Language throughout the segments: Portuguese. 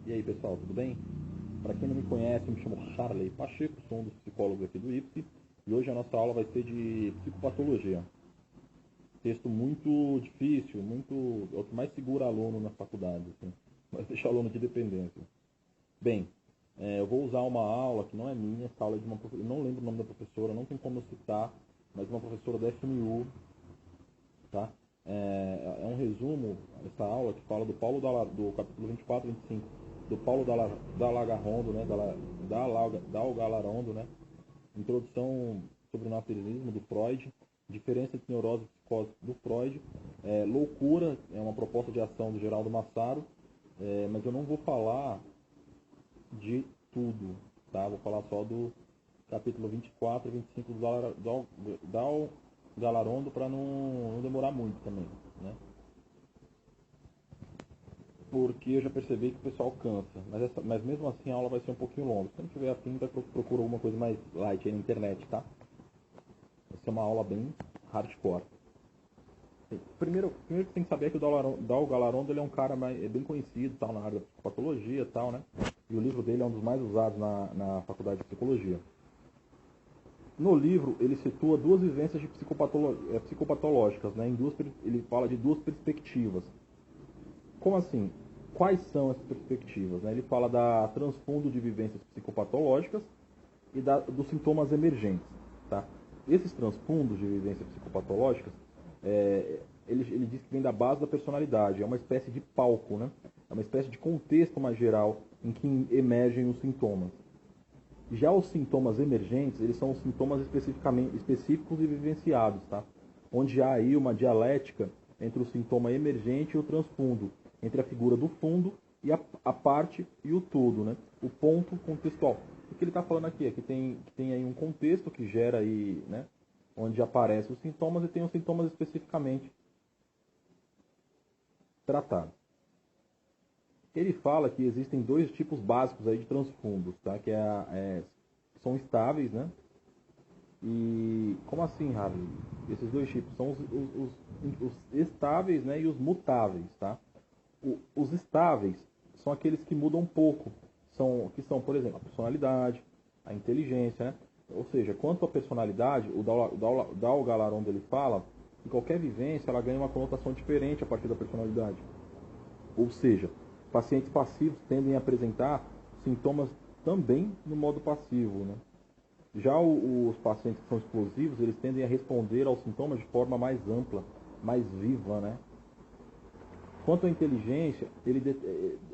E aí pessoal, tudo bem? Para quem não me conhece, eu me chamo Harley Pacheco, sou um dos psicólogos aqui do IPSI e hoje a nossa aula vai ser de psicopatologia. Texto muito difícil, é o que mais segura aluno na faculdade, assim, mas deixa o aluno de dependência. Bem, eu vou usar uma aula que não é minha, essa aula é de uma professora, eu não lembro o nome da professora, não tem como eu citar, mas uma professora da FMU, tá? É um resumo, essa aula que fala do do capítulo 24 e 25, do Paulo Dall'Agarondo, né? Dall'Agarondo, né? Introdução sobre o naturalismo do Freud, diferença entre neurose e psicose do Freud, loucura, é uma proposta de ação do Geraldo Massaro, mas eu não vou falar de tudo, tá? Vou falar só do capítulo 24 e 25 do Galarondo para não demorar muito também, né? Porque eu já percebi que o pessoal cansa, mas mesmo assim a aula vai ser um pouquinho longa. Se não tiver afim, procura alguma coisa mais light aí na internet, tá? Vai ser uma aula bem hardcore. Primeiro que tem que saber que o Dal Galarondo ele é um cara bem conhecido tal, na área da psicopatologia e tal, né? E o livro dele é um dos mais usados na faculdade de psicologia. No livro, ele situa duas vivências de psicopatológicas, né? Ele fala de duas perspectivas. Como assim? Quais são essas perspectivas? Né? Ele fala da transfundo de vivências psicopatológicas e dos sintomas emergentes. Tá? Esses transfundos de vivências psicopatológicas, ele diz que vem da base da personalidade, é uma espécie de palco, né? É uma espécie de contexto mais geral em que emergem os sintomas. Já os sintomas emergentes, eles são os sintomas específicos e vivenciados, tá? Onde há aí uma dialética entre o sintoma emergente e o transfundo, entre a figura do fundo e a parte e o todo, né? O ponto contextual. O que ele está falando aqui é que tem aí um contexto que gera aí, né? Onde aparecem os sintomas e tem os sintomas especificamente tratados. Ele fala que existem dois tipos básicos aí de transfundos, tá? Que são estáveis, né? E como assim, Harley? Esses dois tipos são os estáveis, né? E os mutáveis, tá? Os estáveis são aqueles que mudam um pouco, que são, por exemplo, a personalidade, a inteligência, né? Ou seja, quanto à personalidade, o Dal Galarondo ele fala que qualquer vivência ela ganha uma conotação diferente a partir da personalidade. Ou seja, pacientes passivos tendem a apresentar sintomas também no modo passivo, né? Já os pacientes que são explosivos, eles tendem a responder aos sintomas de forma mais ampla, mais viva, né? Quanto à inteligência, ele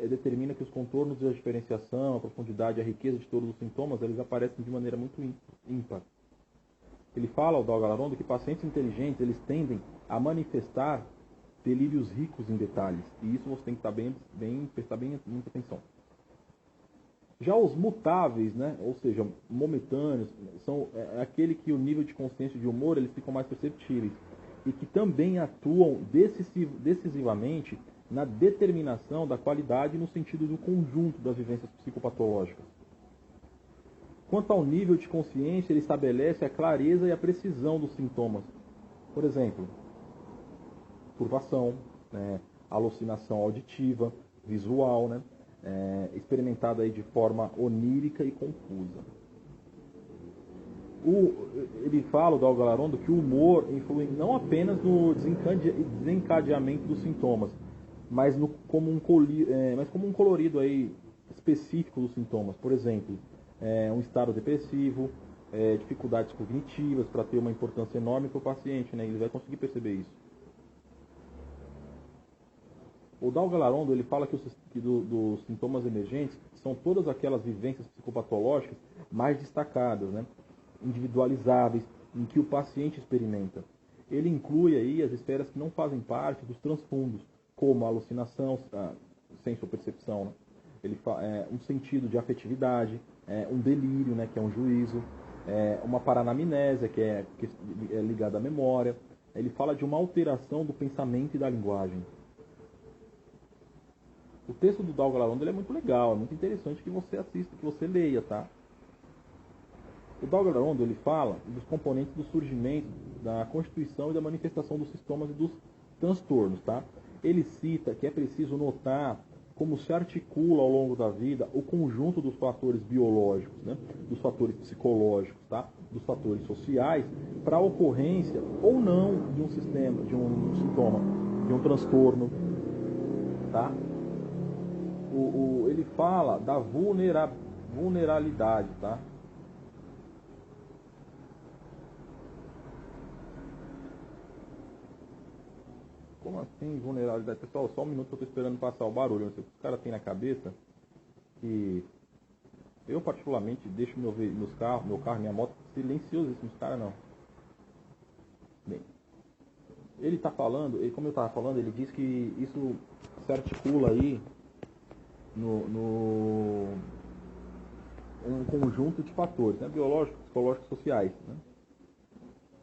determina que os contornos da diferenciação, a profundidade, a riqueza de todos os sintomas, eles aparecem de maneira muito ímpar. Ele fala, ao Dal Galarondo, que pacientes inteligentes, eles tendem a manifestar delírios ricos em detalhes. E isso você tem que prestar bem muita atenção. Já os mutáveis, né, ou seja, momentâneos, são aquele que o nível de consciência e de humor eles ficam mais perceptíveis e que também atuam decisivamente na determinação da qualidade no sentido do conjunto das vivências psicopatológicas. Quanto ao nível de consciência, ele estabelece a clareza e a precisão dos sintomas. Por exemplo, turbação, né, alucinação auditiva, visual, né, experimentada aí de forma onírica e confusa. Ele fala, o Dal Galarondo, que o humor influi não apenas no desencadeamento dos sintomas, mas como um colorido aí específico dos sintomas. Por exemplo, um estado depressivo, dificuldades cognitivas, para ter uma importância enorme para o paciente, né? Ele vai conseguir perceber isso. O Dal Galarondo ele fala que dos sintomas emergentes são todas aquelas vivências psicopatológicas mais destacadas, né? Individualizáveis, em que o paciente experimenta. Ele inclui aí as esferas que não fazem parte dos transfundos, como a alucinação, a sensopercepção, né? Um sentido de afetividade, um delírio, né, que é um juízo, uma paranamnésia, que é ligada à memória. Ele fala de uma alteração do pensamento e da linguagem. O texto do Dal Galarondo é muito legal, é muito interessante que você assista, que você leia, tá? O Dal Galarondo ele fala dos componentes do surgimento, da constituição e da manifestação dos sintomas e dos transtornos, tá? Ele cita que é preciso notar como se articula ao longo da vida o conjunto dos fatores biológicos, né? Dos fatores psicológicos, tá? Dos fatores sociais, para a ocorrência ou não de um sistema, de um sintoma, de um transtorno, tá? Ele fala da vulnerabilidade, tá? Como assim, vulnerabilidade? Pessoal, só um minuto que eu tô esperando passar o barulho. Não sei o que os caras têm na cabeça. Que eu, particularmente, deixo meus carros, meu carro, minha moto silenciosíssimo. Os caras não. Bem, ele tá falando, como eu tava falando, ele diz que isso se articula aí no um conjunto de fatores, né? Biológicos, psicológicos, sociais, né?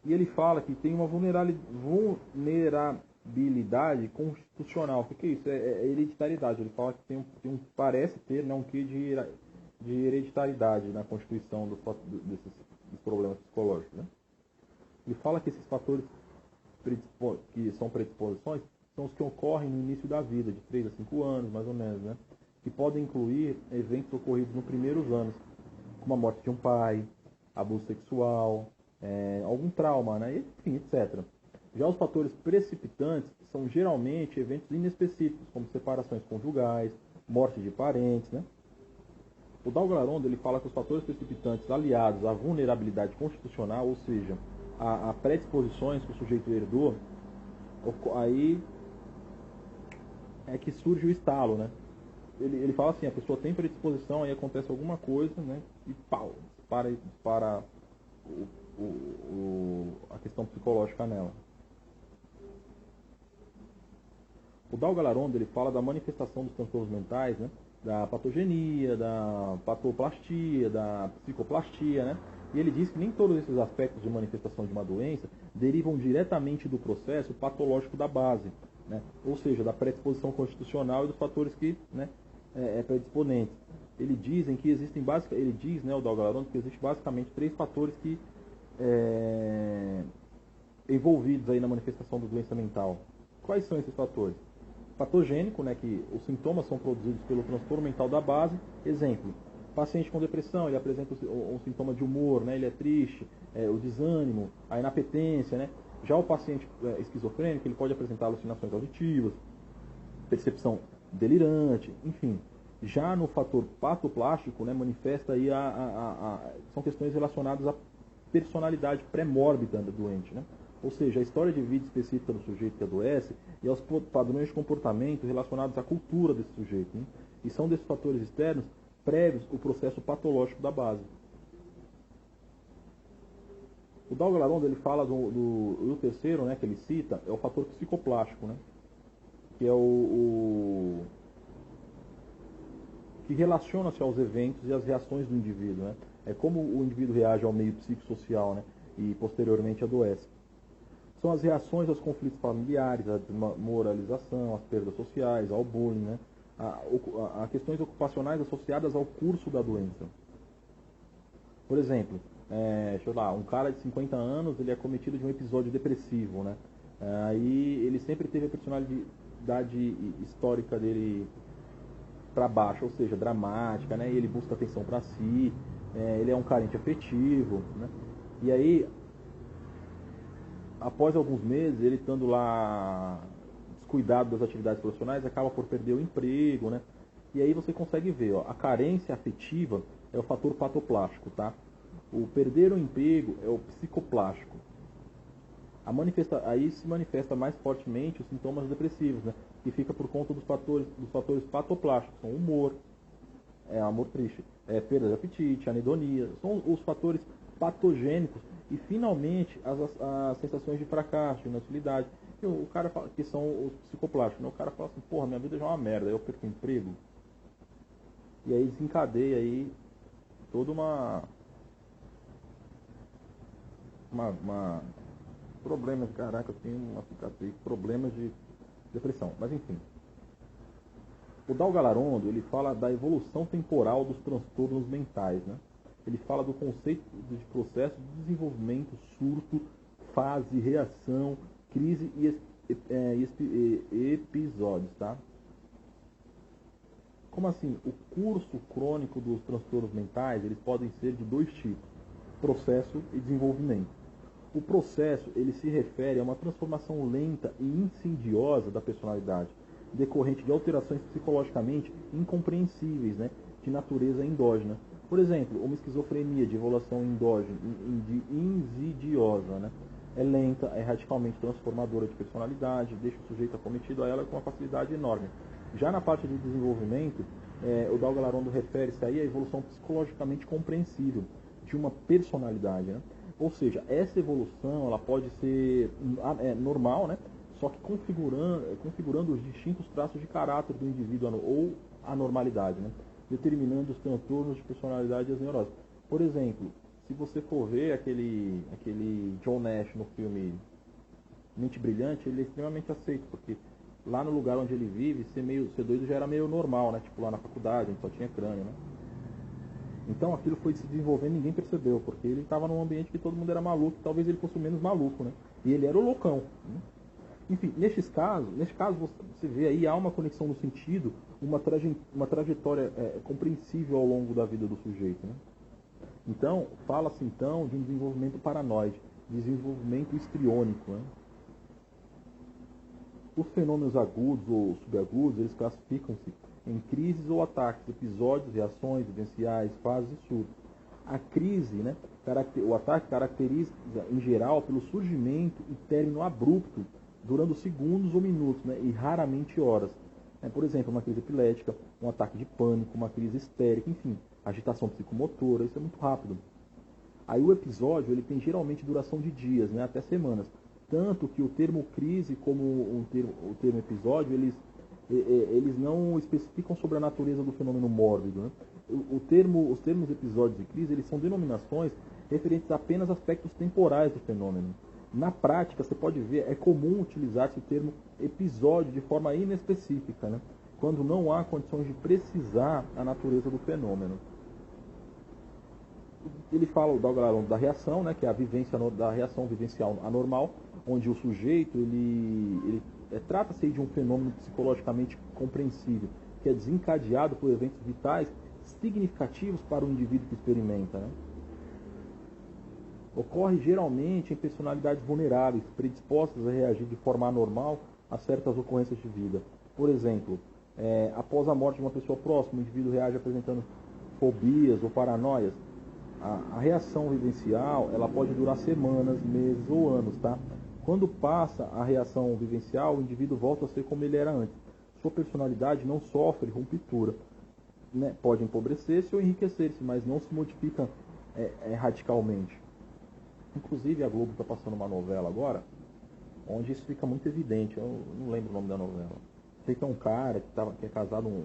E ele fala que tem uma vulnerabilidade constitucional. O que é isso? É hereditariedade. Ele fala que parece ter, né, um quê de hereditariedade na constituição dos problemas psicológicos, né? Ele fala que esses fatores que são predisposições são os que ocorrem no início da vida, de 3 a 5 anos, mais ou menos, né? Que podem incluir eventos ocorridos nos primeiros anos, como a morte de um pai, abuso sexual, algum trauma, né? Enfim, etc. Já os fatores precipitantes são geralmente eventos inespecíficos, como separações conjugais, morte de parentes, né? O Dalgarondo, ele fala que os fatores precipitantes aliados à vulnerabilidade constitucional, ou seja, a predisposições que o sujeito herdou, aí é que surge o estalo, né? Ele fala assim, a pessoa tem predisposição, aí acontece alguma coisa, né? E pau, para a questão psicológica nela. O Dalgarondo, ele fala da manifestação dos transtornos mentais, né? Da patogenia, da patoplastia, da psicoplastia, né? E ele diz que nem todos esses aspectos de manifestação de uma doença derivam diretamente do processo patológico da base, né? Ou seja, da predisposição constitucional e dos fatores que, né, predisponentes. Ele diz, né, o Dalgarondo, que existe basicamente 3 fatores que envolvidos aí na manifestação da doença mental. Quais são esses fatores? Patogênico, né, que os sintomas são produzidos pelo transtorno mental da base. Exemplo, paciente com depressão, ele apresenta um sintoma de humor, né, ele é triste, o desânimo, a inapetência, né. Já o paciente esquizofrênico, ele pode apresentar alucinações auditivas, percepção delirante, enfim. Já no fator patoplástico, né, manifesta aí são questões relacionadas à personalidade pré-mórbida do doente, né? Ou seja, a história de vida específica do sujeito que adoece e aos padrões de comportamento relacionados à cultura desse sujeito, né? E são desses fatores externos prévios o processo patológico da base. O Dalgarondo, ele fala do terceiro, né, que ele cita, é o fator psicoplástico, né? Que é que relaciona-se aos eventos e às reações do indivíduo, né? É como o indivíduo reage ao meio psicossocial, né? E posteriormente adoece. São as reações aos conflitos familiares, à desmoralização, às perdas sociais, ao bullying, né? A questões ocupacionais associadas ao curso da doença. Por exemplo, deixa eu lá, um cara de 50 anos, ele é cometido de um episódio depressivo, né? Aí ele sempre teve a personalidade histórica dele para baixo, ou seja, dramática, né? E ele busca atenção para si, ele é um carente afetivo, né? E aí, após alguns meses, ele estando lá descuidado das atividades profissionais, acaba por perder o emprego, né? E aí você consegue ver, ó, a carência afetiva é o fator patoplástico, tá? O perder o emprego é o psicoplástico. Aí se manifesta mais fortemente os sintomas depressivos, né? Que fica por conta dos fatores patoplásticos, são humor, amor triste, perda de apetite, anedonia, são os fatores patogênicos. E finalmente as sensações de fracasso, de inutilidade, o cara fala, que são os psicoplásticos, né? O cara fala assim, porra, minha vida já é uma merda, eu perco o emprego. E aí desencadeia aí toda uma problemas, caraca, eu tenho uma cicatriz, problemas de depressão, mas enfim. O Dalgarondo, ele fala da evolução temporal dos transtornos mentais, né? Ele fala do conceito de processo de desenvolvimento, surto, fase, reação, crise e episódios, tá? Como assim? O curso crônico dos transtornos mentais, eles podem ser de dois tipos: processo e desenvolvimento. O processo, ele se refere a uma transformação lenta e insidiosa da personalidade, decorrente de alterações psicologicamente incompreensíveis, né, de natureza endógena. Por exemplo, uma esquizofrenia de evolução endógena, insidiosa, né, é lenta, é radicalmente transformadora de personalidade, deixa o sujeito acometido a ela com uma facilidade enorme. Já na parte de desenvolvimento, o Dalga Larondo refere-se aí à evolução psicologicamente compreensível de uma personalidade, né? Ou seja, essa evolução ela pode ser normal, né? Só que configurando os distintos traços de caráter do indivíduo ou a normalidade, né? Determinando os transtornos de personalidade e as neuroses. Por exemplo, se você for ver aquele John Nash no filme Mente Brilhante, ele é extremamente aceito, porque lá no lugar onde ele vive, ser doido já era meio normal, né? Tipo lá na faculdade, a gente só tinha crânio, né? Então aquilo foi se desenvolvendo e ninguém percebeu, porque ele estava num ambiente que todo mundo era maluco, talvez ele fosse o menos maluco, né? E ele era o loucão, né? Enfim, neste caso você vê aí, há uma conexão no sentido, uma trajetória compreensível ao longo da vida do sujeito, né? Então, fala-se então de um desenvolvimento paranoide, desenvolvimento histriônico, né? Os fenômenos agudos ou subagudos, eles classificam-se em crises ou ataques, episódios, reações vivenciais, fases e surtos. A crise, né, o ataque caracteriza, em geral, pelo surgimento e término abrupto, durando segundos ou minutos, né, e raramente horas. Por exemplo, uma crise epilética, um ataque de pânico, uma crise histérica, enfim, agitação psicomotora, isso é muito rápido. Aí o episódio ele tem geralmente duração de dias, né, até semanas. Tanto que o termo crise como o termo episódio, eles não especificam sobre a natureza do fenômeno mórbido, né? Os termos episódios e crise, eles são denominações referentes a apenas aspectos temporais do fenômeno. Na prática, você pode ver, é comum utilizar-se o termo episódio de forma inespecífica, né? Quando não há condições de precisar a natureza do fenômeno. Ele fala, o Dalga Larondo, da reação, né, que é a vivência da reação vivencial anormal, onde o sujeito trata-se de um fenômeno psicologicamente compreensível, que é desencadeado por eventos vitais significativos para o indivíduo que experimenta, né? Ocorre geralmente em personalidades vulneráveis, predispostas a reagir de forma anormal a certas ocorrências de vida. Por exemplo, após a morte de uma pessoa próxima, o indivíduo reage apresentando fobias ou paranoias. A reação vivencial ela pode durar semanas, meses ou anos, tá? Quando passa a reação vivencial, o indivíduo volta a ser como ele era antes. Sua personalidade não sofre ruptura, né? Pode empobrecer-se ou enriquecer-se, mas não se modifica radicalmente. Inclusive a Globo está passando uma novela agora, onde isso fica muito evidente. Eu não lembro o nome da novela. Sei que é um cara que é casado, o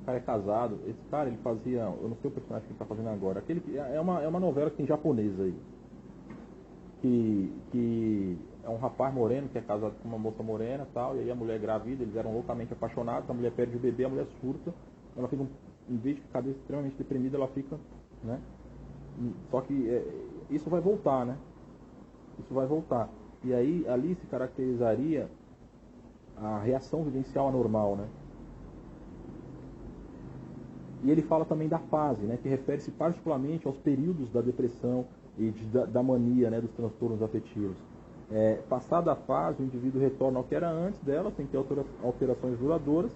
cara é casado. Esse cara, ele fazia, eu não sei o personagem que ele está fazendo agora. É uma novela que tem japonesa aí. Que é um rapaz moreno que é casado com uma moça morena e tal, e aí a mulher é grávida, eles eram loucamente apaixonados, a mulher perde o bebê, a mulher surta, ela fica, em vez de ficar extremamente deprimida, ela fica, né? Só que isso vai voltar, né? Isso vai voltar. E aí ali se caracterizaria a reação vivencial anormal, né? E ele fala também da fase, né? Que refere-se particularmente aos períodos da depressão e da mania, né? Dos transtornos afetivos. Passada a fase, o indivíduo retorna ao que era antes dela, sem ter alterações duradouras,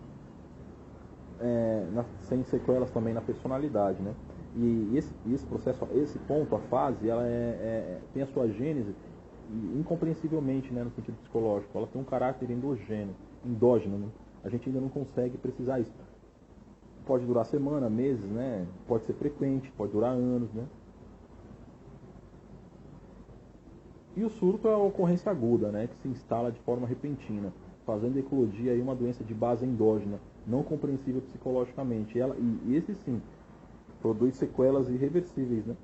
sem sequelas também na personalidade, né? E esse processo, esse ponto, a fase, ela tem a sua gênese incompreensivelmente, né, no sentido psicológico. Ela tem um caráter endógeno, né? A gente ainda não consegue precisar isso. Pode durar semana, meses, né? Pode ser frequente, pode durar anos, né? E o surto é a ocorrência aguda, né, que se instala de forma repentina, fazendo eclodir aí uma doença de base endógena, não compreensível psicologicamente. E esse sim produz sequelas irreversíveis, né?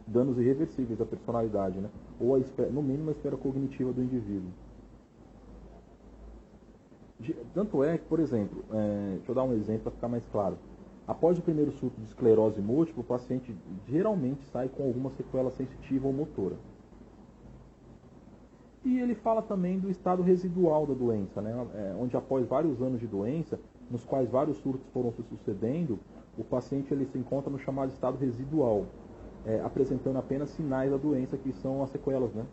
Danos irreversíveis à personalidade, né? Ou no mínimo a esfera cognitiva do indivíduo. Tanto é que, por exemplo, deixa eu dar um exemplo para ficar mais claro. Após o primeiro surto de esclerose múltipla, o paciente geralmente sai com alguma sequela sensitiva ou motora. E ele fala também do estado residual da doença, né? Onde após vários anos de doença, nos quais vários surtos foram se sucedendo, o paciente ele se encontra no chamado estado residual, apresentando apenas sinais da doença, que são as sequelas, né?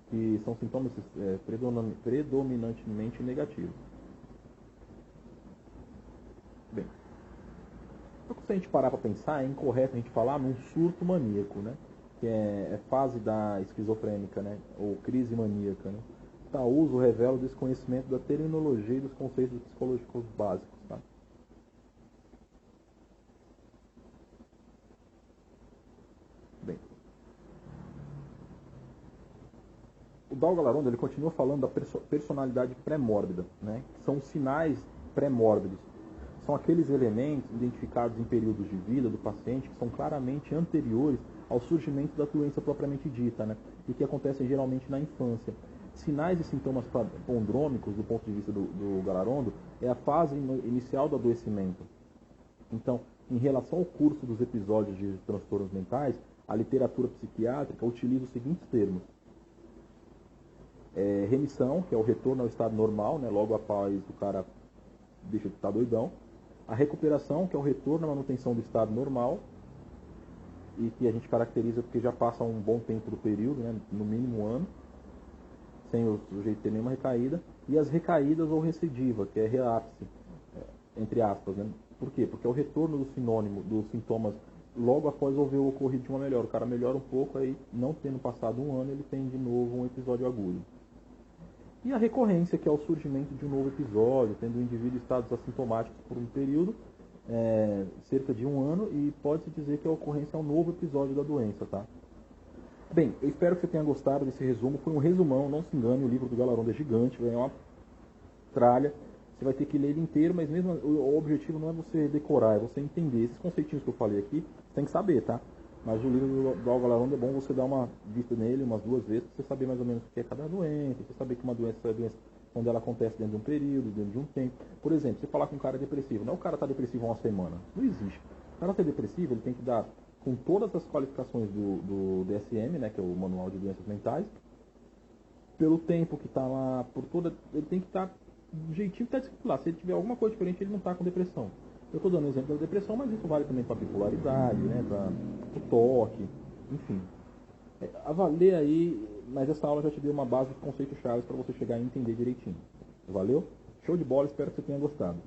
Que são sintomas predominantemente negativos. Bem, se a gente parar para pensar, é incorreto a gente falar num surto maníaco, né? Que é fase da esquizofrênica, né? Ou crise maníaca, né? Tal uso revela o desconhecimento da terminologia e dos conceitos psicológicos básicos, tá? Bem, o Dal Galarondo, ele continua falando da personalidade pré-mórbida, né? São sinais pré-mórbidos. São aqueles elementos identificados em períodos de vida do paciente que são claramente anteriores ao surgimento da doença propriamente dita, né? E que acontecem geralmente na infância. Sinais e sintomas prodrômicos, do ponto de vista do Galarondo, é a fase inicial do adoecimento. Então, em relação ao curso dos episódios de transtornos mentais, a literatura psiquiátrica utiliza os seguintes termos. Remissão, que é o retorno ao estado normal, né? Logo após o cara deixa de estar doidão. A recuperação, que é o retorno à manutenção do estado normal, e que a gente caracteriza porque já passa um bom tempo do período, né, no mínimo um ano, sem o sujeito ter nenhuma recaída. E as recaídas ou recidiva, que é reápice, entre aspas, né? Por quê? Porque é o retorno do sinônimo, dos sintomas logo após haver ocorrido de uma melhora. O cara melhora um pouco, aí não tendo passado um ano, ele tem de novo um episódio agudo. E a recorrência, que é o surgimento de um novo episódio, tendo o indivíduo estados assintomáticos por um período, cerca de um ano, e pode-se dizer que a ocorrência é um novo episódio da doença, tá? Bem, eu espero que você tenha gostado desse resumo. Foi um resumão, não se engane, o livro do Galarondo é gigante, é uma tralha. Você vai ter que ler ele inteiro, mas mesmo o objetivo não é você decorar, é você entender. Esses conceitinhos que eu falei aqui, você tem que saber, tá? Mas o livro do Galarondo é bom você dar uma vista nele umas 2 vezes, para você saber mais ou menos o que é cada doença, você saber que uma doença é doença quando ela acontece dentro de um período, dentro de um tempo. Por exemplo, você falar com um cara depressivo, não é o cara tá depressivo há uma semana. Não existe. O cara ser depressivo, ele tem que dar, com todas as qualificações do DSM, né, que é o Manual de Doenças Mentais, pelo tempo que está lá, por toda, ele tem que estar do jeitinho que está escrito lá. Se ele tiver alguma coisa diferente, ele não está com depressão. Eu estou dando o exemplo da depressão, mas isso vale também para a bipolaridade, né, para o toque, enfim. Avalie aí, mas essa aula já te deu uma base de conceitos chaves para você chegar a entender direitinho. Valeu? Show de bola, espero que você tenha gostado.